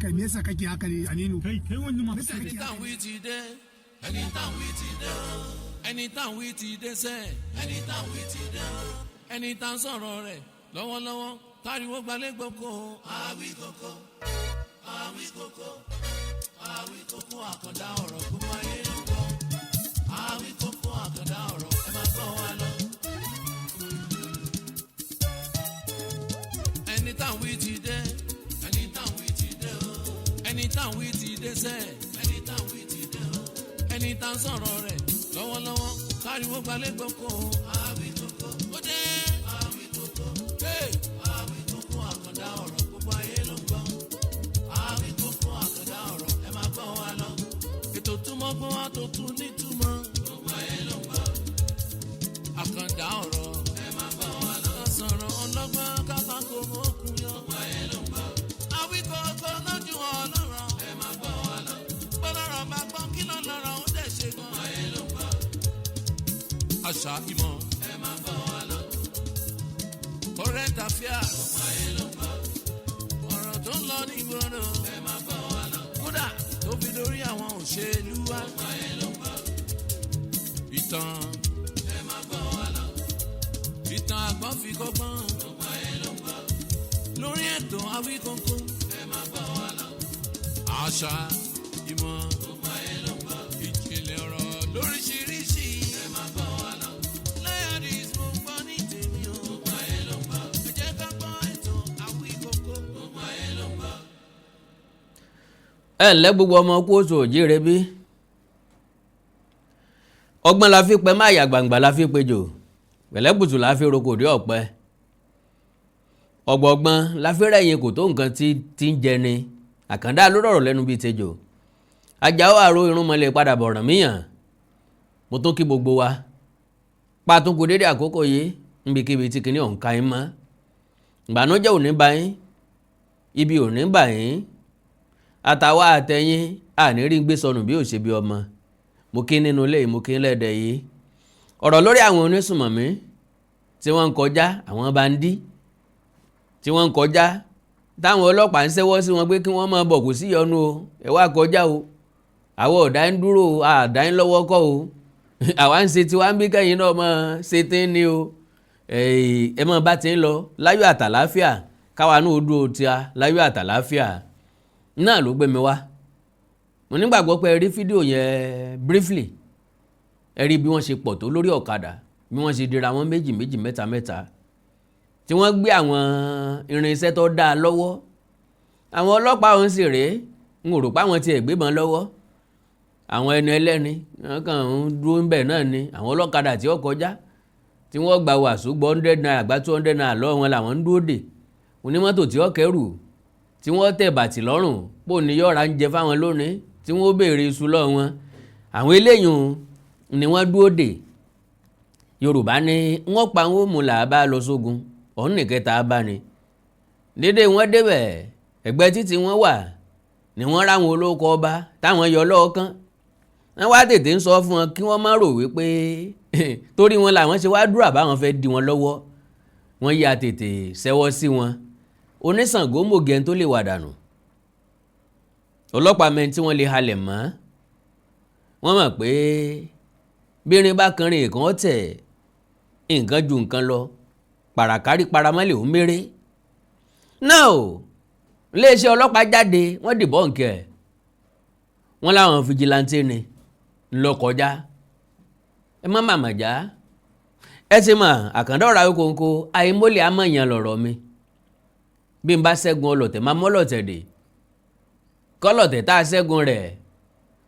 haka me yasa kake haka ne Aminu kai wannan ma yasa kake anytime we ti dé anytime we ti dé anytime we ti dé say anytime we ti dé anytime sọ̀rọ̀ rẹ̀ lọ́wọ́lọ́wọ́ táriwo gbalẹ̀ gboko àwí koko àkàndá ọ̀rọ̀ kó máa yé lọ́wọ́ àwí koko àkàndá ọ̀rọ̀ ẹ máa gbọ́ wa lọ. anytime we ti dé anytime we ti dé o anytime we ti dé sẹ́ anytime we ti dé o anytime sọ̀rọ̀ rẹ̀ lọ́wọ́lọ́wọ́ táriwo gbalẹ̀ gboko àwí koko ó dé àwí koko àwí koko àkàndá ọ̀rọ̀ kó máa yé lọ́wọ́ àwí koko àkàndá ọ̀rọ̀ ẹ máa gbọ́ wa lọ. ètò túmọ̀ gbọ́ wa tó tún nítumọ̀ kó máa yé lọ́wọ́ àkàndá ọ̀rọ̀ ẹ máa gbọ́ wa lọ. sọ̀rọ̀ ọlọ́gbọ́n kátákó mọ́kùn yọ kó máa yé lọ́wọ́ àwí koko lójú ọlọ́rọ̀ ẹ máa gbọ́ wa lọ. bọ́lọ́rọ̀ bá gbọ́ kí lọ́lọ́rọ̀ ó dẹ̀ ṣe kó máa yé lọ́wọ́ àṣà ìmọ̀ ẹ máa gbọ́ wa lọ. current affairs kó máa yé lọ́wọ́ ọ̀rọ̀ tó ń lọ ní ìgboro ẹ máa gbọ́ wa lọ. kódà tó fi dórí àwọn òṣèlú wa kó máa yé lọ́wọ́ ìtàn ẹ máa gbọ́ wa lọ. ìtàn àgbọ̀n fi kọ́gbọ́n kó máa yé lọ́wọ́ lórí ètò Àwíkókó ẹ máa gbọ́ wa lọ. àṣà ìmọ̀ kó máa yé lọ́wọ́ ìjìnlẹ̀ ọ̀rọ̀ lóríṣiríṣi ẹ máa gbọ́ wa lọ. lẹ́yìn mo gbọ́ ní tèmi o kó máa yé lọ́wọ́ ẹ jẹ́ ká gbọ́ ètò Àwíkókó kó máa yé lọ́wọ́. ẹ ǹlẹ́ gbogbo ọmọ kú oṣù òjìire bí ọgbọ́n la fi pẹ́ máa yà gbàǹgbà la fi péjò pẹ̀lẹ́bùtù la fi roko dé ọ̀pẹ ọgbọ̀gbọ́n la fi rẹ̀yìn kò tó nǹkan tí ń jẹni àkàndá ló rọ̀rọ̀ lẹ́nu bíi tejò ajáwó àrò irúnmọlẹ̀ padà bọ̀ràn míyàn mo tó kí gbogbo wa pàtúnkù dédé àkókò yìí níbikíbi tí kìíní ọ̀nka yín mọ́ ìbànújẹ́ ò ní bá yín ibi ò ní bà yín àtàwa àtẹ̀yìn àníírí gbé sọnù bí ò ṣe bí ọmọ mo kí nínú ilé mo kí lẹ́dẹ̀ yìí ọ̀rọ̀ lórí àwọn onísùmọ̀mí tí wọ́n ń kọjá àwọn bandí tí wọ́n ń kọjá táwọn ọlọ́pàá ń ṣẹ́wọ́ sí wọn pé kí wọ́n máa bọ̀ kò sí yọnu o ẹ wá kọjá o àwọn ọ̀dà ń dúró àdá ń lọ́wọ́ kọ́ o àwa ń ṣe tiwa ń bí kẹ́yìn náà mọ́ ṣe tí ń ní o ẹ mọ́ bá ti ń lọ láyọ̀ àtàláfíà káwa náà ó dúró tí a láyọ̀ àtàláfíà náà ló gbé mi wá mo nígbàgbọ́ pé ẹ rí fídíò yẹn briefly ẹ rí bí wọ́n ṣe pọ̀ tó lórí ọ̀kadà bí wọ́n ṣe dira wọn méjì mẹ́ta tí wọ́n gbé àwọn irinṣẹ́ tó dáa lọ́wọ́ àwọn ọlọ́pàá ọ̀hún sì rèé n ò rò pé àwọn tiẹ̀ gbébọn lọ́wọ́ àwọn ẹni ẹlẹ́ni wọ́n kàn ń dúró ń bẹ̀ náà ni àwọn ọlọ́kadà tí ó kọjá tí wọ́n gba wàásù gbọ́ 100 naira gba 200 naira lọ́wọ́ wọn làwọn ń dúró dè onímọ́tò tí ó kẹrù tí wọ́n tẹ̀ bàtì lọ́rùn pò ní yọ̀ọ̀ra ń jẹ fáwọn lónìí tí wọ́n béèrè iṣu lọ́wọ́ wọn àwọn eléyìí ni wọ́n dúró dè Yorùbá ní wọ́n pa wọn mú là bá lọ sógun ọ̀hún nìkẹta bá ní dédé wọ́n débẹ̀ ẹgbẹ́ títí wọ́n wà ni wọ́n ráwọn olóko ọba táwọn yọ lọ́ọ̀kan wọ́n wá tètè ń sọ fún wọn kí wọ́n má rò wípé torí wọn làwọn ṣe wá dúrà báwọn fẹ́ di wọn lọ́wọ́ wọ́n yà tètè ṣẹ́wọ́ sí wọn oníṣàngó mògẹ́ tó lè wà dànù ọlọ́pàá mẹ́rin tí wọ́n lè halẹ̀ mọ́ wọ́n mọ̀ pé bírin bá kan rìn kan tẹ̀ nǹkan ju nǹkan lọ pàràkárí paramọ́lẹ̀ ò méré náà iléeṣẹ́ ọlọ́pàá jáde wọ́n dìbọn nkẹ́ wọ́n láwọn fìjìláńtì ni ńlọ kọjá ẹ má màmá já ẹ ti mọ̀ àkàndá ọ̀rọ̀ Àwíkókó àìmọ́lẹ̀ amọ̀yàn lọ̀rọ̀ mi bí n bá ṣẹ́gun ọlọ̀tẹ̀ máa mọ́lọ̀tẹ̀ dè kọ́lọ̀tẹ̀ tá a ṣẹ́gun rẹ̀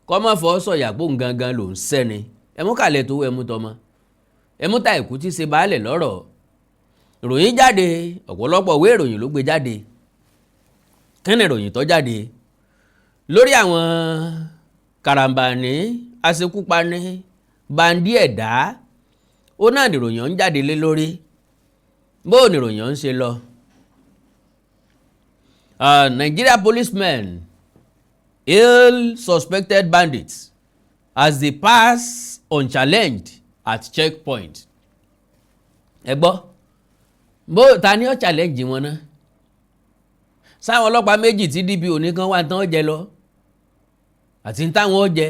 kọ́ mọ́ fọ́ sọ̀yà pò ń gangan ló ń sẹ́ni ẹmú kàlẹ̀ tó ẹmú tọmọ ẹmú ta ìkú tí ṣe baálẹ̀ lọ́rọ̀ ìròyìn jáde ọ̀pọ̀lọpọ̀ ìwé ìròyìn ló gbé jáde kẹ́nì ìròyìn tó jáde lórí àwọn karambani aṣekúpani bandi ẹ̀dá ó náà nìròyìn ń jáde lé lórí bó nìròyìn ń ṣe lọ. Nigeria policemen hail suspected bandits as they pass unchallenged at checkpoint. ẹ gbọ́ bó ta ni ó challenge wọn náà sáwọn ọlọ́pàá méjì tí DPO nìkan wà tán jẹ lọ àti táwọn jẹ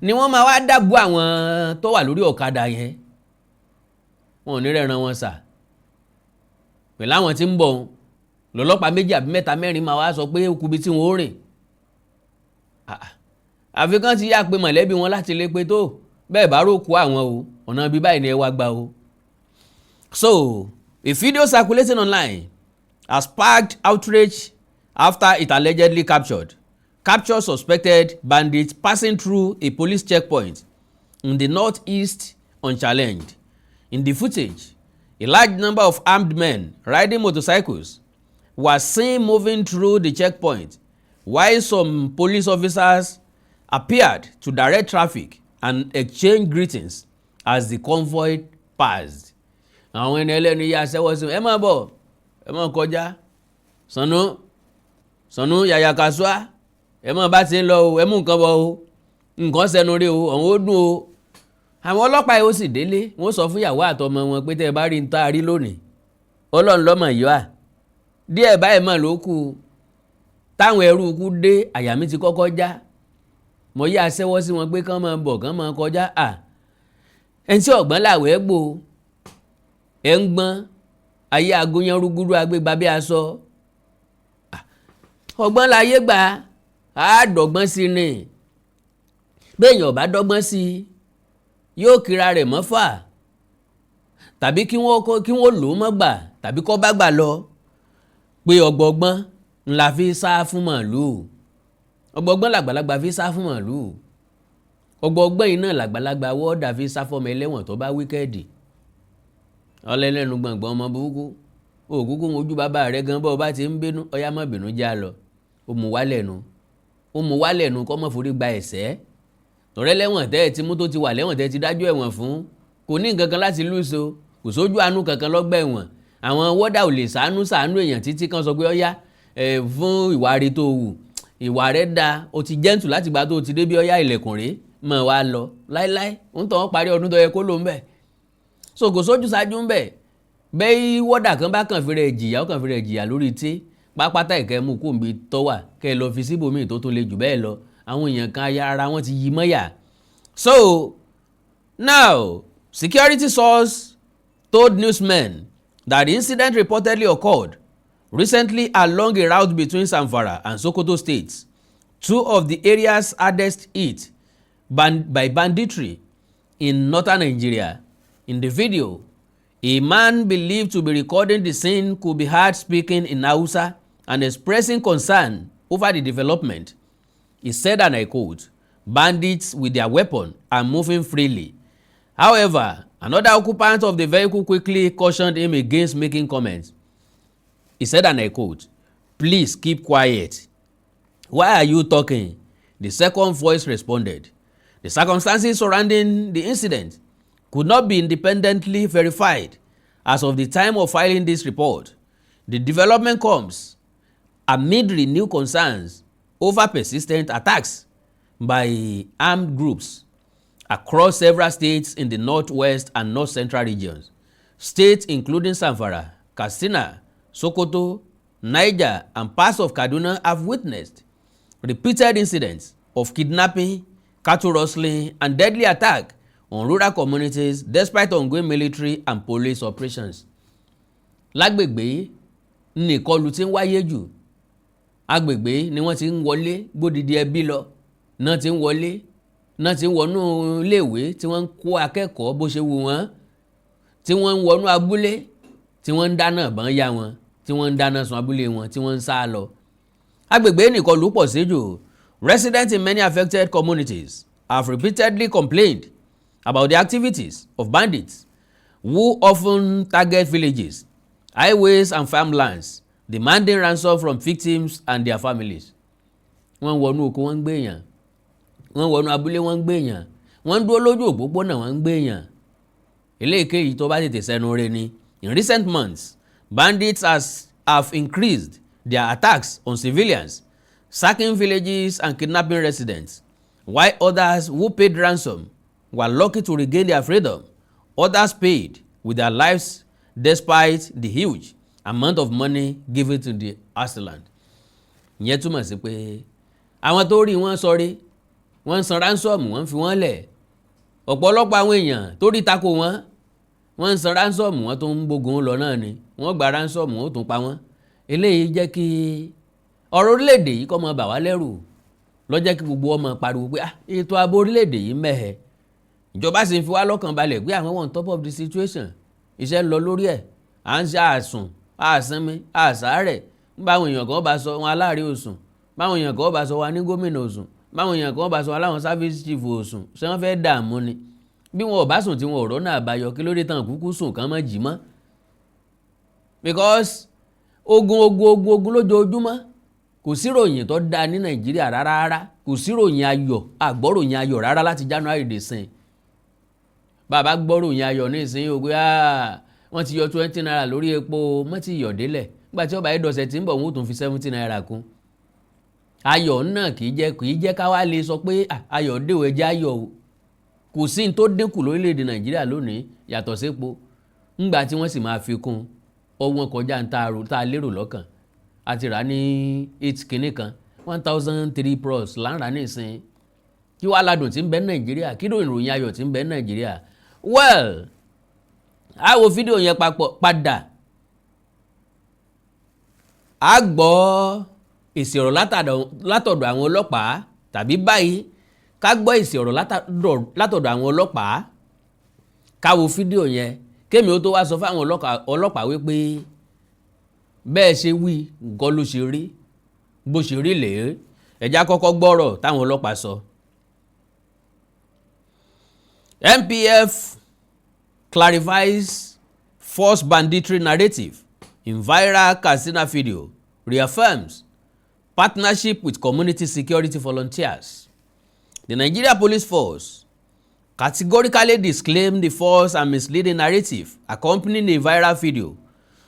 ni wọ́n máa wá dàgbò àwọn tó wà lórí ọ̀kadà yẹn wọn ò ní rẹ̀ràn wọn sà pẹ̀lú àwọn tí ń bọ̀ lọ́lọ́pàá méjì àbí mẹ́ta mẹ́rin máa wá sọ pé ó kubi tí wọ́n ó rìn àfikán ti yá pé mọ̀lẹ́bí wọn láti lè pe tó bẹ́ẹ̀ bá rókù àwọn o ọ̀nà bí báyìí ni ẹ wá gbà o. So a video circulating online has sparked outrage after it allegedly captured suspected bandits passing through a police checkpoint in the northeast unchallenged. In the footage, a large number of armed men riding motorcycles were seen moving through the checkpoint, while some police officers appeared to direct traffic and exchange greetings as the convoy passed. Àwọn ẹni ẹlẹ́ni yà sẹ́wọ́ sí ẹ máa bọ̀ ẹ máa kọjá sànú yàyà kàṣúà ẹ máa bá ti ń lọ o ẹ mú nǹkan bọ̀ o nǹkan sẹ́nu rí o ọ̀hún ó dùn o. Àwọn ọlọ́pàá yìí ó sì délé wọ́n sọ fún ìyàwó àtọmọ wọn pé tẹ́ ẹ bá rí ń tá a rí lónìí Ọlọ́run lọ́mọ yìí wà díẹ̀ báyìí mọ̀ ló kù táwọn ẹrú kú dé àyà mi ti kọ́kọ́ já mo yá sẹ́wọ́ sí wọn pé kán máa bọ̀ kán máa kọjá ẹni tí ọ̀gbọ́n làwẹ̀ gbò ẹ̀ ń gbọ́n ayé agóyan rúgúrú agbégbá bí aṣọ ọgbọ́n láyé gbà á dọ̀gbọ́n sí ni béèyàn bá dọ́gbọ́n sí yóò kíra rẹ̀ mọ́fà tàbí kí wọ́n lò ó mọ́gbà tàbí kọ́ bá gbà lọ pé ọgbọ́gbọ́n ńlá fi sá fún màálùú ọgbọ́gbọ́n làgbàlagbà fi sá fún màálùú ọgbọ́gbọ́n iná làgbàlagbà wọ́ọ̀dà fi sá fọmọ ẹlẹ́wọ̀n tó bá wíkẹ́ẹ̀dì ọlẹ́lẹ́nu gbọ̀ngbọ̀n ọmọ burúkú òkúkú ojú bàbá rẹ̀ gan bọ́ ọba ti ń bínú ọyá má bínú já lọ ó mú wálẹ̀ nu kọ́ mọ́ forí gba ẹ̀sẹ́ tọ̀rẹ́ lẹ́wọ̀n tẹ́ ẹ ti mú tó ti wà lẹ́wọ̀n tẹ́ ti dájú ẹ̀wọ̀n fún kò ní nǹkan kan láti lùsọ kò sójú àánú kankan lọ́gbà ẹ̀wọ̀n àwọn wọ́dà ò lè ṣàánú èèyàn títí kan sọ pé ọyá fún ìwà rẹ̀ tó wù ìwà rẹ̀ da o ti jẹ́ǹtù láti gbà tó ti dé bí ọyá ilẹ̀kùn rẹ̀ mọ̀ wá lọ láíláí ń tọ́ parí ọdún tó yẹ kó ló ń bẹ̀ so kò sójú ṣáájú ń bẹ̀ bẹ́ẹ̀ wọ́dà kan bá kàn fi rẹ̀ jìyà ó kàn fi rẹ̀ jìyà lórí tí pápátá ìkẹ́mú kò ń bi tọ́wà kẹ́ ẹ lọ fi síbòmíì tó lè jù bẹ́ẹ̀ lọ àwọn èèyàn kan ara wọn ti yí mọ́yà. So now security source told newsmen that the incident reportedly occurred recently along a route between Zamfara and Sokoto states, two of the areas hardest hit by banditry in northern Nigeria. In the video, a man believed to be recording the scene could be heard speaking in Hausa and expressing concern over the development. He said, and I quote, "Bandits with their weapon are moving freely." However, another occupant of the vehicle quickly cautioned him against making comments. He said, and I quote, "Please keep quiet. Why are you talking?" The second voice responded. The circumstances surrounding the incident could not be independently verified as of the time of filing this report. The development comes amid renewed concerns over persistent attacks by armed groups across several states in the northwest and north central regions. States including Zamfara, Katsina, Sokoto, Niger, and parts of Kaduna have witnessed repeated incidents of kidnapping, cattle rustling, and deadly attack on rural communities despite ongoing military and police operations. Lágbègbè ní ìkọlù tí ń wáyé jù. Agbègbè ni wọ́n ti ń wọlé gbódìdí ẹbí lọ. Náà ti ń wọlé, náà ti ń wọnú iléèwé tí wọ́n ń kó akẹ́kọ̀ọ́ bó ṣe wù wọ́n. Tí wọ́n ń wọnú abúlé, tí wọ́n ń dáná ìbọn yá wọn, tí wọ́n ń dáná sun abúlé wọn, tí wọ́n ń sá lọ. Agbègbè ní ìkọlù pọ̀ sí jù. Residents in many affected communities have repeatedly complained about the activities of bandits who often target villages, highways, and farmlands, demanding ransom from victims and their families. Wọ́n wọnú oko wọ́n ń gbé èèyàn, wọ́n wọnú abúlé wọ́n ń gbé èèyàn, wọ́n ń dúró lójú òpópónà wọ́n ń gbé èèyàn. Eléyìíkéyìí tó bá tètè sẹ́nu rẹ̀ ni. In recent months, bandits have increased their attacks on civilians, sacking villages and kidnapping residents, while others who paid ransom were lucky to regain their freedom. Others paid with their lives despite the huge amount of money given to the assailant. Ìyẹn túmọ̀ sí pé àwọn tó rí wọn sọrí wọ́n ń san ransom wọ́n fi wọ́n lẹ̀. Ọ̀pọ̀lọpọ̀ àwọn èèyàn tó rí tako wọ́n ń san ransom wọ́n tó ń gbógun lọ náà ni wọ́n gba ransom wọ́n tún pa wọ́n. Eléyìí jẹ́ kí ọ̀rọ̀ orílẹ̀-èdè yìí kó máa bà wá lẹ́rù ló jẹ́ kí gbogbo ọmọ pariwo pé ètò ààbò orílẹ̀-èdè yìí mẹ́hẹ. Ìjọba sì ń fi wá lọ́kàn balẹ̀ pé àwọn on top of the situation iṣẹ́ ń lọ lórí ẹ̀ à ń ṣe àsùn àsánmi àsàárẹ̀ báwọn èèyàn kan bá sọ wọn aláàrẹ̀ òsùn báwọn èèyàn kan bá sọ wọn ní gómìnà òsùn báwọn èèyàn kan bá sọ wọn láwọn service chief òsùn ṣé wọ́n fẹ́ dààmú ni bí wọn ò bá sùn tí wọn ò rọ́nà àbáyọ kí ló dé tán kúkú sùn kán mọ́ jì mọ́ because ogun lójoojúmọ́ kò sí ròyìn tó dáa ní Nàìjíríà rárá kò sí ròyìn ayọ̀ àgbọ́ròyìn ayọ̀ rárá láti January dé sìn bàbá gbọ́ròyìn ayọ̀ ní ìsìn ògbé wọ́n ti yọ 20 naira lórí epo mọ́ ti yọ̀ délẹ̀ nígbà tí ọba ẹ̀dọ̀sẹ̀ tí ń bọ̀ wọ́n tún fi 70 naira kún ayọ̀ náà kì í jẹ́ ká wá lè sọ pé ayọ̀ dèwọ̀ ẹjẹ́ ayọ̀ o kò sí ní tó dínkù lórílẹ̀‐èdè Nàìjíríà lónìí yàtọ̀ sépo ńgbà tí wọ́n sì máa fi kún ọwọ́n kọjá ń tá a lérò lọ́kàn àti rà ní 8 kìíní kan 1003 plus láǹrà ní ìsìn kí wàá ládùn tí ń bẹ Nàìjíríà kí ló ìròyìn ayọ̀ tí ń bẹ Nàìjíríà well a wo fídíò yẹn padà a gbọ́ èsì ọ̀rọ̀ látọ̀dọ̀ àwọn ọlọ́pàá tàbí báyìí ká gbọ́ èsì ọ̀rọ̀ látọ̀dọ̀ àwọn ọlọ́pàá ká wo fídíò yẹn kémi ó tó wá sọ fáwọn ọlọ́pàá wípé bẹ́ẹ̀ ṣe wí nǹkan ló ṣe rí bó ṣe rí lèé ẹ̀já kọ́kọ́ gbọ́rọ̀ táwọn ọlọ́pàá sọ. MPF clarifies false banditry narrative in viral Katsina video, reaffirms partnership with community security volunteers. The Nigeria Police Force categorically disclaimed the false and misleading narrative accompanying a viral video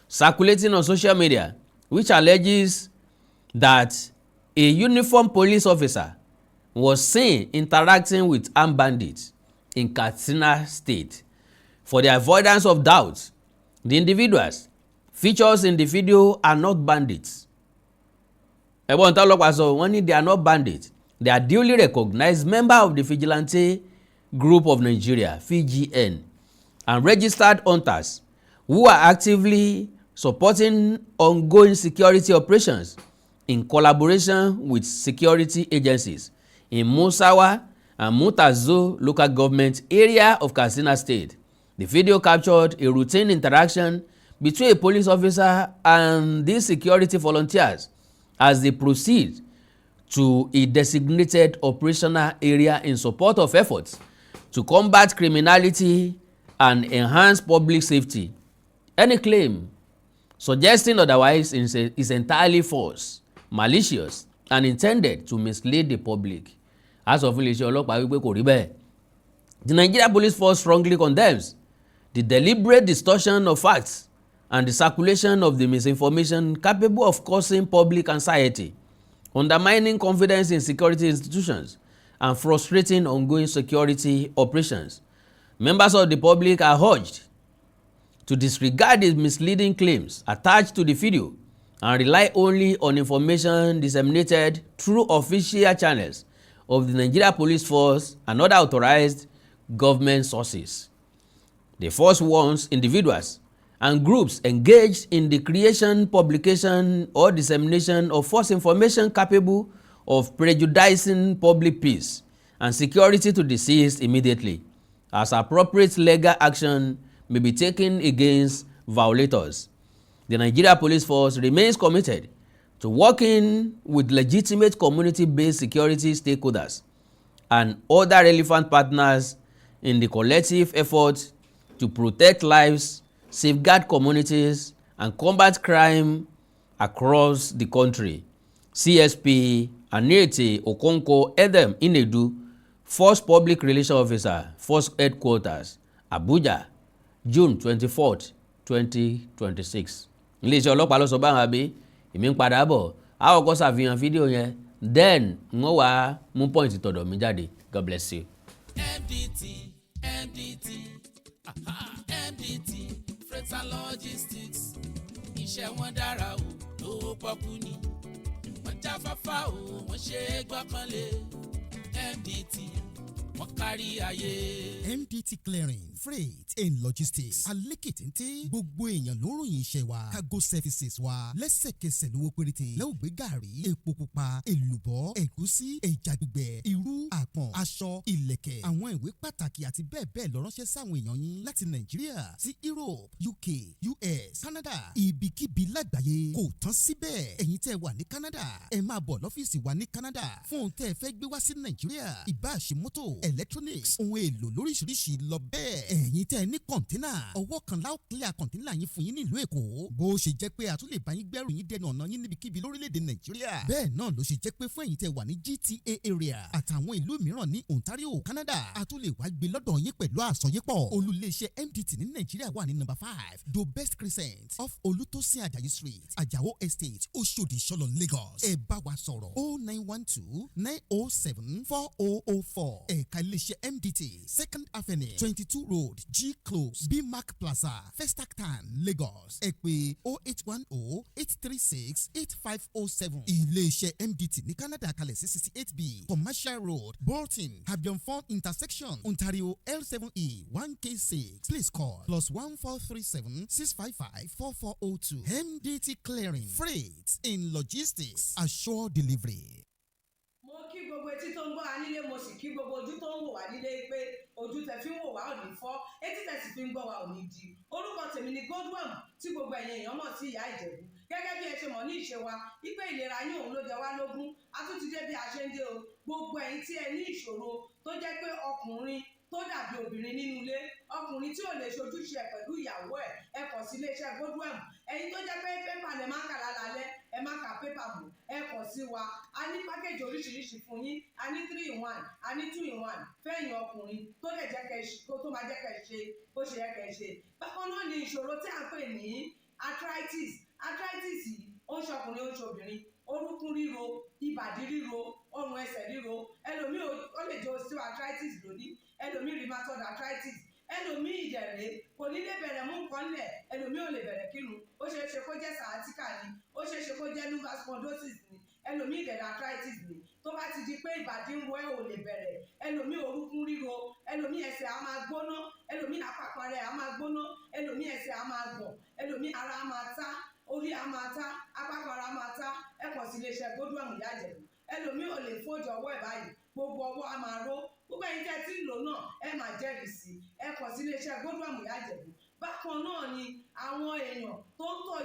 circulating on social media, which alleges that a uniformed police officer was seen interacting with armed bandits in Katsina State. For the avoidance of doubt, the individuals featured in the video are not bandits. Ẹ̀gbọ́n tá ọlọ́pàá sọ wọ́n ní they are not bandits. They are duly recognized members of the Vigilante Group of Nigeria, VGN, and registered hunters who are actively supporting ongoing security operations in collaboration with security agencies in Musawa and Mutazo local government area of Katsina State. The video captured a routine interaction between a police officer and these security volunteers as they proceed to a designated operational area in support of efforts to combat criminality and enhance public safety. Any claim suggesting otherwise is entirely false, malicious, and intended to mislead the public. As of iléeṣẹ́ ọlọ́pàá wípé kò rí bẹ́ẹ̀. The Nigeria Police Force strongly condemns the deliberate distortion of facts and the circulation of the misinformation capable of causing public anxiety, undermining confidence in security institutions, and frustrating ongoing security operations. Members of the public are urged to disregard the misleading claims attached to the video and rely only on information disseminated through official channels of the Nigeria Police Force and other authorized government sources. The force warns individuals and groups engaged in the creation, publication, or dissemination of false information capable of prejudicing public peace and security to desist immediately, as appropriate legal action may be taken against violators. The Nigeria Police Force remains committed to working with legitimate community-based security stakeholders and other relevant partners in the collective effort to protect lives, safeguard communities, and combat crime across the country. CSP Aniete Okonkwo Edem Inedu, Force Public Relations Officer, Force Headquarters, Abuja, June 24th, 2026. Iléeṣẹ́ ọlọ́pàá ló sọ báwọn àbí èmi ń padà bọ̀ a ó kọ́ ṣàfihàn fídíò yẹn then n ó wá mú point tọ̀dọ̀ mi jáde. God bless you. MDT, freight and logistics. iṣẹ́ wọn dára o lówó pọ́kú ni wọ́n jáfáfá o wọ́n ṣe é gbọ́kànlé MDT wọ́n kárí ayé. MDT Clearing Freight and Logistics alékìtìntì gbogbo èèyàn ló ròyìn iṣẹ́ wa cargo services wa lẹ́sẹ̀kẹsẹ̀ lówó péréte lẹ́wọ̀n gbé gàrí epo pupa èlùbọ́ ẹ̀gúsí ẹja gbígbẹ irú àpọ̀n aṣọ ìlẹ̀kẹ̀ àwọn ìwé pàtàkì àti bẹ́ẹ̀ bẹ́ẹ̀ lọ ránṣẹ́ sáwọn èèyàn yín láti Nàìjíríà sí Europe UK US Canada ibikíbi lágbàáyé kò tán síbẹ̀ ẹ̀yin tẹ́ wà ní Canada ẹ máa bọ̀ lọ́fíìsì wa ní Canada fún ohun tẹ́ ẹ fẹ́ gbé wá sí Nàìjíríà ìbáṣe mọ́tò electronics ohun èlò lóríṣiríṣi lọ bẹ́ẹ̀ ẹ̀yin tẹ́ ẹ ní kọ̀ǹtínà ọwọ́ kan láò clear kọ̀ǹtínà yín fún yín nílùú Èkó bó ṣe jẹ́ pé a tún lè bá yín gbẹ́rù yín dẹnu ọ̀nà yín níbikíbi lórílẹ̀‐èdè Nàìjíríà bẹ́ẹ̀ náà ló ṣe jẹ́ pé fún ẹ̀yin tẹ́ wà ní GTA area àtàwọn ìlú mìíràn ní Ontario Canada a tún lè wá gbé lọ́dọ̀ yín pẹ̀lú àsọyépọ̀ olú-iléeṣẹ́ MDT ní Nàìjíríà wà ní No. 5 Do Best Crescent off Olútósìn Àjàyí Street Àjàó Estate Oṣòdì Ṣọlọ Lagos ẹ bá wa sọ̀rọ̀ 0912 907 4004 ẹ̀ka iléeṣẹ́ MDT 2nd Avenue 22 Road G Close B-Mark Plaza Festac-Tan Lagos ẹ pè 0810 836 8507 iléeṣẹ́ MDT ní Canada kalẹ̀ sí 68B Commercial Road Bolton Habionfont Intersection Ontario L7E 1K6 please call +1437 655 4402 MDT Clearing Freight in Logistics Assure Delivery. Mo kí gbogbo etí tó ń gbọ́ wa nílé mo sì kí gbogbo ojú tó ń wò wá nílé pé ojú tẹ fi ń wò wá ò ní fọ́ etí tẹ sì fi ń gbọ́ wa ò ní di orúkọ tèmi ni Goldworm tí gbogbo ẹ̀yin èèyàn mọ̀ sí ìyá Ìjẹ̀bú gẹ́gẹ́ bí ẹ ṣe mọ̀ ní ìṣe wa wípé ìlera yín òun ló jẹ wá lógún a tún ti dé bí a ṣe ń dé o gbogbo ẹ̀yin tí ẹ ní ìṣòro tó jẹ́ pé ọkùnrin tó dàbí obìnrin nínú ilé ọkùnrin tí ò lè ṣojúṣe pẹ̀lú ìyàwó ẹ kàn sí iléeṣẹ́ Goldworm ẹ̀yin tó jẹ́ pé pépà lẹ máa kà lálálẹ́ ẹ má ka pépà mọ́ ẹ kàn sí wa a ní pákéjì oríṣiríṣi fún yín a ní 3-in-1 a ní 2-in-1 fẹ́yìn ọkùnrin tó lè jẹ́ kẹ́ tó máa jẹ́ kẹ́ ṣe bó ṣe yẹ kẹ́ ṣe bákan náà ni ìṣòro tí a ń pè ní arthritis yìí ó ń ṣọkùnrin ó ń ṣobìnrin orúnkún ríro ìbàdí ríro ọrùn ẹsẹ̀ ríro ẹlòmíì ó lè jẹ́ osteoarthritis lónìí ẹlòmíì rheumatoid arthritis ẹlòmíì ìdẹ̀rẹ̀ kò ní lè bẹ̀rẹ̀ mú nǹkan lẹ̀ ẹlòmíì ò lè bẹ̀rẹ̀ kírun ó ṣeé ṣe kó jẹ́ sciatica ni ó ṣeé ṣe kó jẹ́ lumbar spondylosis ni ẹlòmíì ìdẹ̀rẹ̀ arthritis ni tó bá ti di pé ìbàdí ń ro ẹ̀ ò lè bẹ̀rẹ̀ ẹlòmíì orúnkún ríro ẹlòmíì ẹsẹ̀ á máa gbóná ẹlòmíì àpapọ̀ rẹ̀ á máa gbóná ẹlòmíì ẹsẹ̀ á máa gbọ̀n ẹlòmíì ara á máa tá orí á máa tá àpapọ̀ ara á máa tá ẹ kàn sí iléeṣẹ́ Goldworm Ìyá Ìjẹ̀bú ẹlòmíì ò lè fójú ọwọ́ ẹ̀ báyìí gbogbo ọwọ́ á máa ró gbogbo ẹ̀yin tẹ́ tí ń lò náà ẹ máa jẹ́rìí sí ẹ kàn sí iléeṣẹ́ Goldworm Ìyá Ìjẹ̀bú bákan náà ni àwọn èèyàn tó ń tọ̀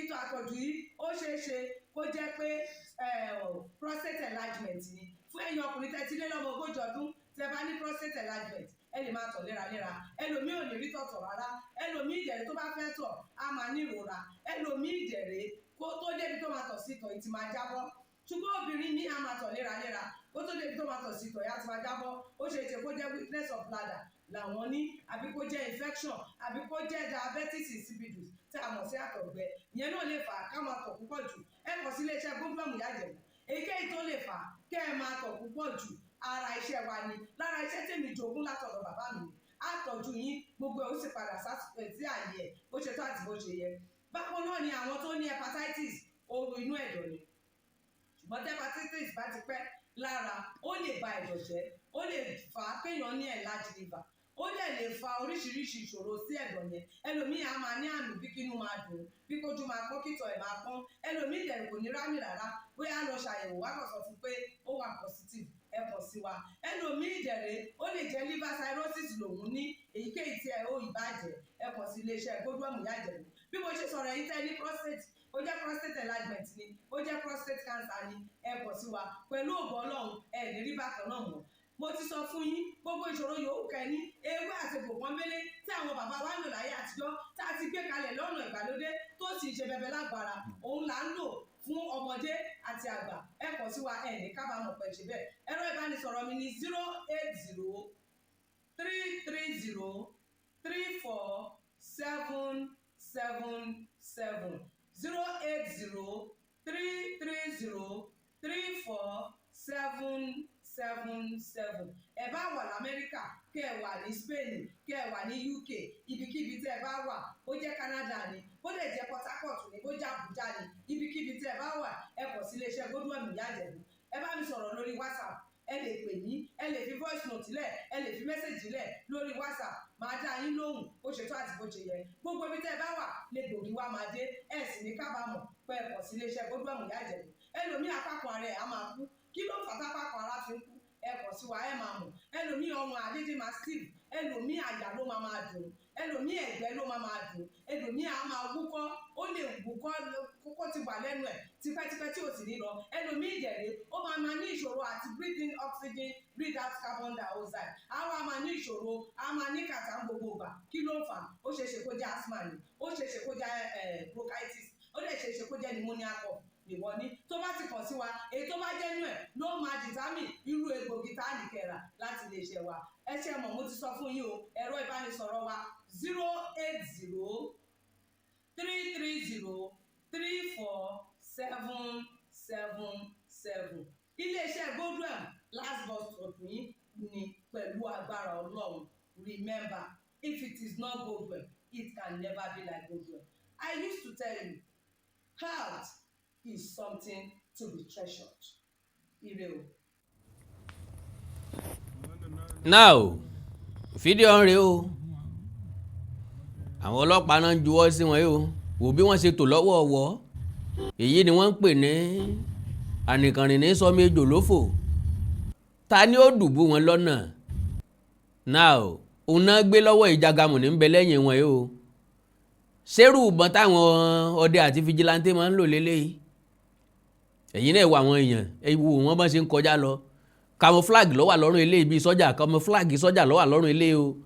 ìtọ̀ àtọ̀jù yìí ó ṣeé ṣe kó jẹ́ pé prostate enlargement ni fún ẹ̀yin ọkùnrin tẹ́ ti lé lọ́mọ 40 ọdún tẹ́ bá ní prostate enlargement ẹ lè máa tọ̀ léraléra ẹlòmíì ò lè rí tọ̀tọ̀ rárá ẹlòmíì ìdẹ̀rẹ̀ tó bá fẹ́ tọ̀ á máa ní ìrora ẹlòmíì ìdẹ̀rẹ̀ kó tó débi tó máa tọ̀ sí tọ̀ ìtì máa jábọ́ ṣùgbọ́n obìnrin ní a máa tọ̀ léraléra kó tó débi tó máa tọ̀ sí tọ̀ ìyá ti máa jábọ́ ó ṣe é ṣe kó jẹ́ weakness of bladder làwọn ní àbí kó jẹ́ infection àbí kó jẹ́ diabetes insipidus tí a mọ̀ sí àtọ̀gbẹ ìyẹn náà lè fà á ká máa tọ̀ púpọ̀ jù ẹ kàn sí iléeṣẹ́ Goldworm Ìyá Ìjẹ̀bú èyíkéyìí tó lè fà á kẹ́ ẹ máa tọ̀ púpọ̀ jù ara iṣẹ́ wa ni lára iṣẹ́ tèmi jogún látọ̀dọ̀ bàbá mi àtọ̀jú yín gbogbo ẹ̀ ó sì padà sí àyè ẹ̀ bó ṣe tó àti bó ṣe yẹ bákan náà ni àwọn tó ní hepatitis ooru inú ẹ̀dọ̀ ni ṣùgbọ́n tí hepatitis bá ti pẹ́ lára ó lè ba ẹ̀dọ̀ jẹ́ ó lè fà á kéèyàn ní enlarged liver ó dẹ̀ lè fa oríṣiríṣi ìṣòro sí ẹ̀dọ̀ yẹn ẹlòmíì á máa ní àmì bí kínú máa dùn bí kójú máa pọ́n kítọ̀ ẹ̀ máa pọ́n ẹlòmíì dẹ̀ kò ní rámì rárá bóyá lọ ṣàyẹ̀wò wá kàn sọ fún pé ó wà positive ẹ kàn sí wa ẹlòmíì dẹ̀rẹ̀ ó lè jẹ́ liver cirrhosis lòun ní èyíkéyìí tí ẹ ó ìbàjẹ́ ẹ kàn sí iléeṣẹ́ Goldworm Ìyá Ìjẹ̀bú bí mo ṣe sọ̀rọ̀ ẹ̀yin tẹ́ ní prostate ó jẹ́ prostate enlargement ni ó jẹ́ prostate cancer ni ẹ kàn sí wa pẹ̀lú ògo Ọlọ́run ẹ ní rí bákan náà mọ́ mo ti sọ fún yín gbogbo ìṣòro yòówù kẹ́ni ewé àti gbòǹkan mélé tí àwọn bàbá wa ń lò láyé àtijọ́ tá a ti gbé kalẹ̀ lọ́nà ìgbàlódé tó sì ṣe bẹbẹ lágbára òun là ń lò fún ọmọdé àti àgbà ẹ kàn sí wa ẹ ní kábàámọ̀ pẹ̀ ṣe bẹ́ẹ̀ ẹ̀rọ ìbánisọ̀rọ̀ mi ni 08033034777 08033034777 ẹ bá wà lamẹ́ríkà kẹ́ ẹ wà ní Spain kẹ́ ẹ wà ní UK ibikíbi tẹ́ ẹ bá wà ó jẹ́ Canada Ìbàdàn ni bó lè jẹ́ Port Harcourt ni bó jẹ́ Àbújá ni ibikíbi tí ẹ bá wà ẹ kọ̀ sí iléeṣẹ́ Godwin Ìyá Ìjẹ̀bú ẹ bá mi sọ̀rọ̀ lórí WhatsApp ẹ lè pè mí ẹ lè fi voice note lẹ̀ ẹ lè fi message lẹ̀ lórí WhatsApp máa dá yín lóhùn bó ṣe tó àti bó ṣe yẹ gbogbo ibi tẹ́ ẹ bá wà lè gbòógì wá máa dé ẹ sì ní kábàámọ̀ pé ẹ kọ̀ sí iléeṣẹ́ Godwin Ìyá Ìjẹ̀bú ẹlòmíì apákan ara ẹ̀ á máa kú kí ló fà tápákan ara fi ń kú ẹ kọ̀ sí wa ẹ máa mọ̀ ẹlòmíì ọrùn àdédé máa steve ẹlòmíì àyà ló máa dùn ẹlòmíì ẹ̀gbẹ́ ló máa dùn ẹlòmíì á máa wúkọ́ ó lè wúkọ́ kókó ti wà lẹ́nu ẹ̀ tipẹ́tipẹ́ tí ò sì ní lọ ẹlòmíì ìjẹ̀rẹ̀ ó máa ní ìṣòro àti breathe in oxygen breathe out carbon dioxide àwa máa ní ìṣòro á máa ní kàtà gbogbo ìgbà kí ló ń fà ó ṣeéṣe kó jẹ́ asthma ni ó ṣeéṣe kó jẹ́ bronchitis ó lè ṣeéṣe kó jẹ́ pneumonia cough ìwọ ní tó bá ti kàn sí wa èyí tó bá jẹ́ nú ẹ̀ ló máa dìtámì irú egbògi tá a lè kẹ̀rà láti lè ṣe wa ẹ ṣe mọ̀ mo ti sọ fún yín o ẹ̀rọ ìbánisọ̀rọ̀ wa 08034347777 iléeṣẹ́ Godwin last bus stop yín ni pẹ̀lú agbára Ọlọ́run remember if it is not Godwin it can never be like Godwin. I used to tell you health is something to be treasured. Ire o. Now fídíò ń rè o àwọn ọlọ́pàá náà ń juwọ́ sí wọn yìí o wò bí wọ́n ṣe tò lọ́wọ́ ọ̀wọ́ èyí ni wọ́n ń pè ní ànìkànrìn ní sọmi ejò lófò ta ni ó dùbú wọn lọ́nà now òun náà gbé lọ́wọ́ ìjàgàmù ní ń bẹ lẹ́yìn wọn yìí o ṣerú ìbọn táwọn ọdẹ àti fìjìláńtẹ́ máa ń lò lélẹ́yìí ẹ̀yin náà wà àwọn èèyàn ewu wọn bá ṣe ń kọjá lọ camouflage ló wà lọ́rùn eléyìí bíi sọ́jà camouflage sọ́jà ló wà lọ́rùn eléyìí o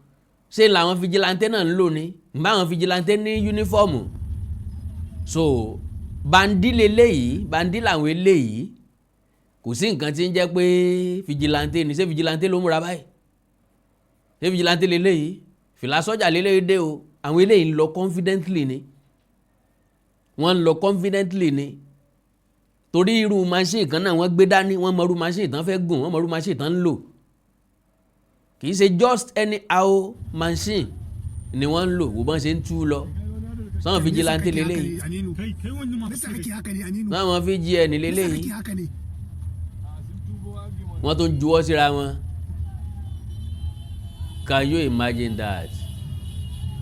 ṣé làwọn fìjìláńtẹ́ náà ń lò ní bá àwọn fìjìláńtẹ́ ní yúnífọ́ọ̀mù so bandi leléyìí bandi làwọn eléyìí kò sí nǹkan tí ń jẹ́ pé fìjìláńtẹ́ ni ṣé fìjìláńtẹ́ ló múra báyìí ṣé fìjìláńtẹ́ leléyìí fìlà sọ́jà leléyìí dé o àwọn eléyìí ń lọ confidently ni wọ́n ń lọ confidently ni torí irú machine kan náà wọ́n gbé dání wọ́n mọ̀rú machine tán fẹ́ gùn wọ́n mọ̀rú machine tán ń lò kì í ṣe just anyhow machine ni wọ́n ń lò wò bọ́n ṣe ń tú lọ sọ́wọ́n fìjìláńtẹ́ leléyìí sọ́wọ́n VGN leléyìí wọ́n tó ń juwọ́ síra wọn can you imagine that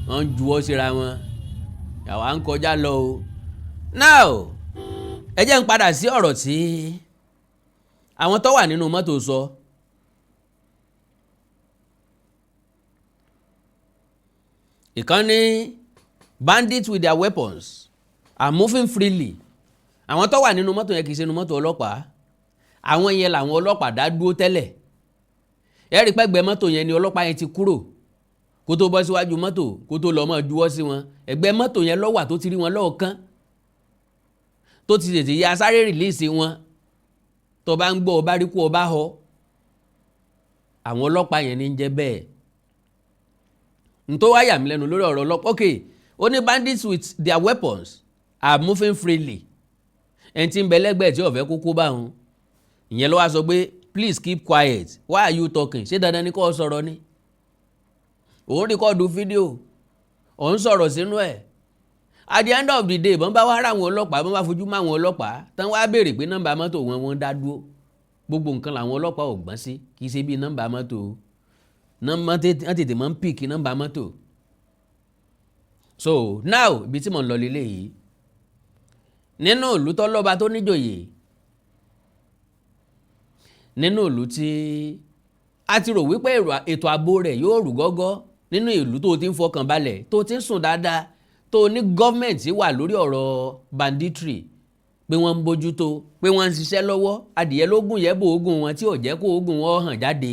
wọ́n ń juwọ́ síra wọn yàwá ń kọjá lọ o now ẹ jẹ́ ń padà sí ọ̀rọ̀ tí àwọn tó wà nínú mọ́tò sọ ìkànnì bandits with their weapons are moving freely àwọn tó wà nínú mọ́tò yẹn kì í ṣe nínú mọ́tò ọlọ́pàá àwọn yẹn làwọn ọlọ́pàá dá dúró tẹ́lẹ̀ ẹ rí pẹ́gbẹ́ mọ́tò yẹn ni ọlọ́pàá yẹn ti kúrò kó tó bọ́ síwájú mọ́tò kó tó lọ́ mọ́ juwọ́ sí wọn ẹgbẹ́ mọ́tò yẹn ló wà tó ti rí wọn lọ́ọ̀kan tó ti tètè ya sáré rìlíìsì wọn tó bá ń gbọ́ ọba rí kú ọba họ àwọn ọlọ́pàá yẹn ní jẹ́ bẹ́ẹ̀ n tó wá yà mí lẹ́nu lórí ọ̀rọ̀ ọlọ́pàá ok ó ní bandits with their weapons are moving freely ẹni tí ń bẹ lẹ́gbẹ̀ẹ́ tí ó fẹ́ kókó bá wọn ìyẹn ló wá sọ pé please keep quiet why are you talking ṣé dandan ni kó o sọ̀rọ̀ ni òun rìkọ́ọ̀dù fídíò òun sọ̀rọ̀ sínú ẹ̀ at the end of the day bọ́n bá wá ra àwọn ọlọ́pàá bọ́n bá fojú mọ́ àwọn ọlọ́pàá tán wá béèrè pé nọ́mbà mọ́tò wọn wọ́n dá dúró gbogbo nǹkan làwọn ọlọ́pàá ò gbọ́n sí kì í ṣe bí nọ́mbà mọ́tò wọ́n tètè máa ń pìkì nọ́mbà mọ́tò so now ibi tí mò ń lọ lélẹ̀ yìí nínú ìlú tọ́lọ́ba tó níjòyè nínú ìlú tí a ti rò wípé ètò ààbò rẹ̀ yóò rú gọ́gọ́ nínú ìlú tó ti ń fọkàn balẹ̀ tó ti ń sùn dáadáa tó ní gọ́ọ̀mẹ̀ntì wà lórí ọ̀rọ̀ banditry pé wọ́n ń bójútó pé wọ́n ń ṣiṣẹ́ lọ́wọ́ adìyẹ lógún yẹ bó ogun wọn tí ò jẹ́ kó ogun wọn hàn jáde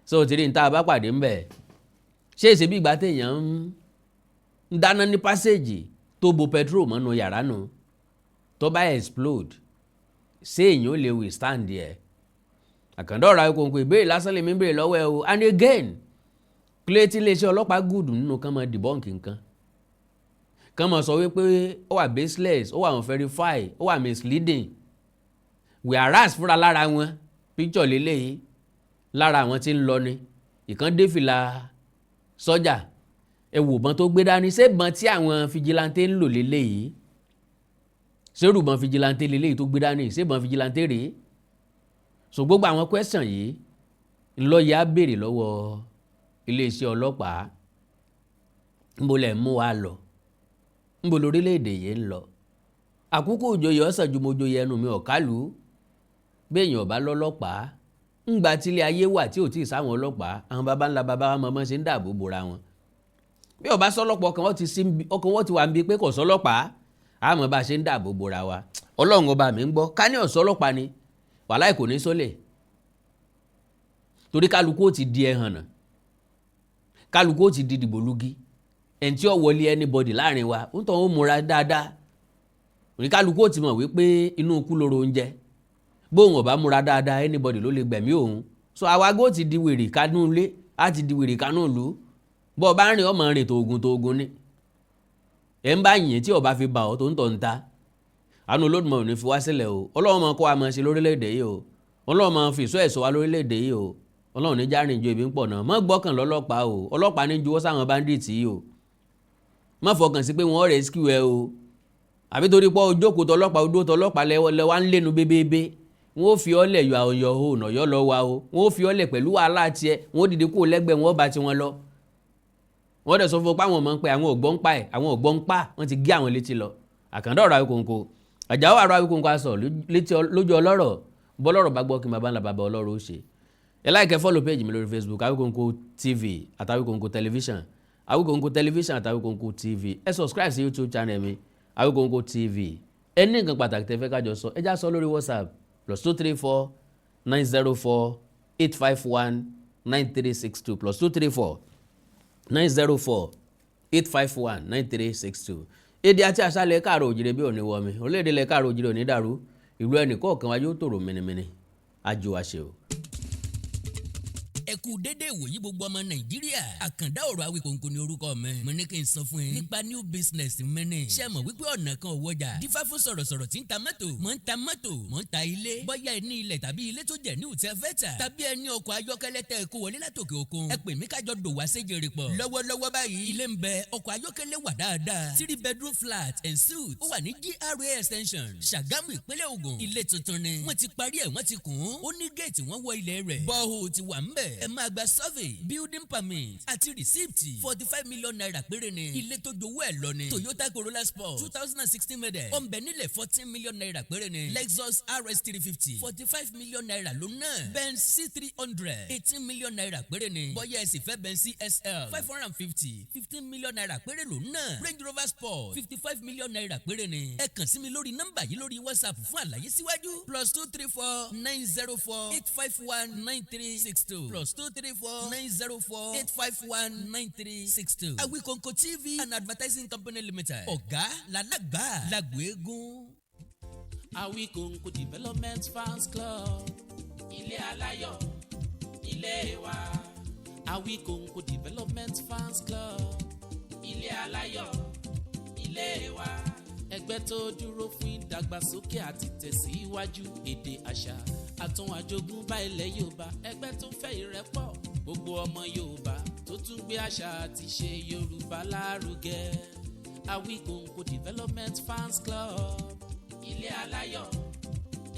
so ti rí ní tá a bá pàdé ń bẹ̀ ṣé èsì bí ìgbà téèyàn ń dáná ní pásẹ́jì tó bo petrol mọ́nu yàrá nù tó bá explode ṣé èèyàn ò lè withstand ẹ̀ àkàndá ọ̀rọ̀ ayọ̀kọ̀ǹkọ̀ ìbéèrè lásán lèmi ń béèrè lọ́wọ́ ẹ o and again kílẹ̀ tí iléeṣẹ́ ọlọ́pàá gùdù nínú kan máa debunk nǹkan kan máa sọ wípé ó wà baseless ó wà unverify ó wà misleading whereas fúnra lára wọn picture lélẹ́yìí lára àwọn tí ń lọ ni ìkan dé fìlà sọ́jà ẹ wò bọ́n tó gbé dání ṣé bọ́n tí àwọn fijilantè ń lò lélẹ́yìí ṣé rúbọ́n fijilantè lélẹ́yìí tó gbé dání ṣé bọ́n fijilantè rèé so gbogbo àwọn question yìí ńlọ́yà béèrè lọ́wọ́ iléeṣẹ́ ọlọ́pàá ńbo lẹ̀ mú wa lọ ńbo lórílẹ̀‐èdè yìí ń lọ àkókò òjòyè ọ̀sán ju mojoyè ẹnu mi ọ̀kálù béèyàn ọ̀bá lọ́lọ́pàá ńgbà tílé ayé wà tí ò tí ì sáwọn ọlọ́pàá àwọn baba ńlá baba wa mọ̀mọ́ ṣe ń dáàbò bora wọn bí ọba sọlọ́pàá ọkàn wọ́n ti wà ń bi pé kò sọlọ́pàá àmọ́ bá a ṣe ń dáàbò bora wa ọlọ́run ọba mi ń gbọ́ ká ní ọ̀sọ́lọ́pàá ni wàláì kò ní sólè torí kálukú ó ti di ẹhàn náà kálukú ó ti di dìbòlugi ẹni tí ó wọlé anybody láàrin wa ó ń tọ́ ó múra dáadáa òní kálukú ó ti mọ̀ wípé inú ikú lóró oúnjẹ bóun ọba múra dáadáa anybody ló lè gbẹ̀mí òun so àwa gó ti di wèrè kánú ilé á ti di wèrè kánú ìlú bọ́ ọba rìn ọmọ rìn tóògùn ni ẹ̀ ń bá yìnyín tí ọba fi bà ọ́ tó ń tọ̀ ń ta àánú Olódùmarè ò ní fi wá sílẹ̀ o Ọlọ́run máa kó wa máa ṣe lórílẹ̀‐èdè yìí o Ọlọ́run máa fi ìṣọ́ ẹ̀ṣọ́ wa lórílẹ̀‐èdè yìí o Ọlọ́run ní járìn ju ebi ń pọ̀ náà má gbọ́kàn lọ́lọ́pàá o ọlọ́pàá ní juwọ́ sáwọn bandits yìí o má fọkàn sí pé wọ́n rescue ẹ o àbí torí pé ojókòó tọlọ́pàá odó tọlọ́pàá lẹ́wà ń lẹ́nu bébébé wọ́n ó fi ọ́lẹ̀ yọ àyọ̀ o nàyọ́ lọ wa o wọ́n ó fi ọ́lẹ̀ pẹ̀lú wàhálà tiẹ̀ wọ́n ó dìde kó lẹ́gbẹ̀ẹ́ wọn bá tiwọn lọ wọ́n dẹ̀ sọ fún àwọn ọmọ ń pẹ́ àwọn ògbọ́n pa ẹ̀ àwọn ògbọ́n pa wọ́n ti gé àwọn létí lọ àkàndá ọ̀rọ̀ Awíkonko Àjàó àrò Awíkonko aṣọ lójú ọlọ́rọ̀ bọ́lọ́rọ̀ bá gbọ́ kí n bàbá ńlá bàbá ọlọ́rọ̀ ó ṣe ẹ láìkẹ́ follow page mi lórí Facebook Awíkonko TV àti Awíkonko television Awíkonko television àti Awíkonko TV ẹ subscribe sí YouTube channel mi Awíkonko TV ẹ ní nǹkan pàtàkì tẹ́ fẹ́ kájọ sọ ẹ já sọ lórí WhatsApp +234 904 851 9362 +234 904 851 9362 èdè àti àṣàlẹ̀ káàrọ̀ òjìrè bí òní wọmi orílẹ̀-èdè lẹ̀ káàrọ̀ òjìrè òní dàrú ìlú ẹnì kọ̀ọ̀kan wa yóò tòrò mìnìmìnì àjò àṣẹ o. ẹ kú dédé ìwòyí gbogbo ọmọ Nàìjíríà Àkàndá ọ̀rọ̀ Awíkonko ní orúkọ mi mo ní kí n sọ fún yín nípa new business mi ní ṣé mọ̀ wípé ọ̀nà kan ò wọjà dífá fún sọ̀rọ̀sọ̀rọ̀ tí ń ta mọ́tò mò ń ta ilé bóyá ẹ ní ilẹ̀ tàbí ilé tó jẹ́ ní òtẹ́ fẹ́tà tàbí ẹ ní ọkọ̀ ayọ́kẹ́lẹ́ tẹ́ ẹ kó wọlé látòkè òkun ẹ pè mí kájọ dòwà séjèrè pọ̀ lọ́wọ́lọ́wọ́ báyìí ilé ń bẹ ọkọ̀ ayọ́kẹ́lẹ́ wà dáadáa 3 bedroom flat and suite ó wà ní GRA extension Ṣàgámù ìpínlẹ̀ Ògùn ilé tuntun ni wọ́n ti parí ẹ̀ wọ́n ti kùn ún ó ní géètì wọ́n wọ ilẹ̀ rẹ̀ bọ́ọ̀hù ti wà ń bẹ̀ ẹ máa gba survey building permit àti receipt 45 million naira péré ni ilé tó jowó ẹ̀ lọ ni Toyota Corolla Sport 2016 model ó ń bẹ nílẹ̀ 14 million naira péré ni Lexus RS 350 45 million naira ló náà Benz C300 18 million naira péré ni bóyá ẹ sì fẹ́ Benz CSL 550 15 million naira péré ló náà Range Rover Sport 55 million naira péré ni ẹ kàn sí mi lórí nọ́mbà yìí lórí WhatsApp fún àlàyé síwájú +234 904 851 9362 +234 904 851 9362 Awíkonko TV and Advertising Company Limited ọ̀gá làlágbà lágbo eégún. Awíkonko Development Fans Club ilé aláyọ̀ ilé wa. Awíkonko Development Fans Club ilé aláyọ̀ ilé wa. Ẹgbẹ́ tó dúró fún ìdàgbàsókè àti tẹ̀síwájú èdè àṣà àtún àjogúnbá ilẹ̀ Yorùbá. Ẹgbẹ́ tó fẹ́ ìrẹ́pọ̀ gbogbo ọmọ Yorùbá tó tún gbé àṣà àti ṣe Yorùbá lárugẹ. Awíkonko Development Fans Club ilé aláyọ̀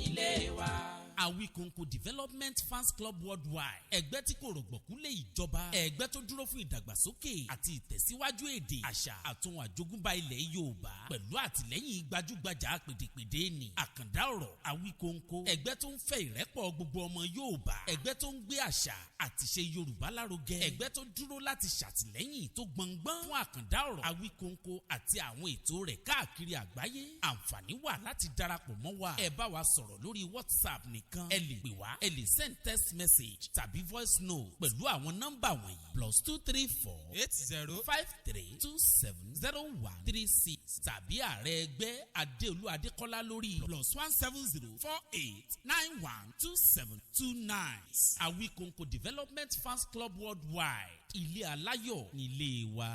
ilé wa. Awíkonko Development Fans Club Worldwide ẹgbẹ́ tí kò rọ̀gbọ̀kú lé ìjọba ẹgbẹ́ tó dúró fún ìdàgbàsókè àti ìtẹ̀síwájú èdè àṣà àtún àjogúnbá ilẹ̀ Yorùbá pẹ̀lú àtìlẹ́yìn gbajúgbajà pèdèpèdè ní Àkàndá ọ̀rọ̀ Awíkonko ẹgbẹ́ tó ń fẹ́ ìrẹ́pọ̀ gbogbo ọmọ Yorùbá ẹgbẹ́ tó ń gbé àṣà àti ṣe Yorùbá lárugẹ ẹgbẹ́ tó dúró láti ṣàtìlẹ́yìn tó gbọngbọ́n fún Àkàndá ọ̀rọ̀ Awíkonko àti àwọn ètò rẹ̀ káàkiri àgbáyé àǹfààní wà láti darapọ̀ mọ́ wa ẹ bá wa sọ̀rọ̀ lórí WhatsApp nìkan ẹ lè pè wá ẹ lè send text message tàbí voice note pẹ̀lú àwọn nọ́mbà wọ̀nyí +234 8053270136 tàbí ààrẹ ẹgbẹ́ Adéolú Adékọ́lá lórí +17048912729. Awíkonko Development Fans Club Worldwide ilé aláyọ̀ nílé wa.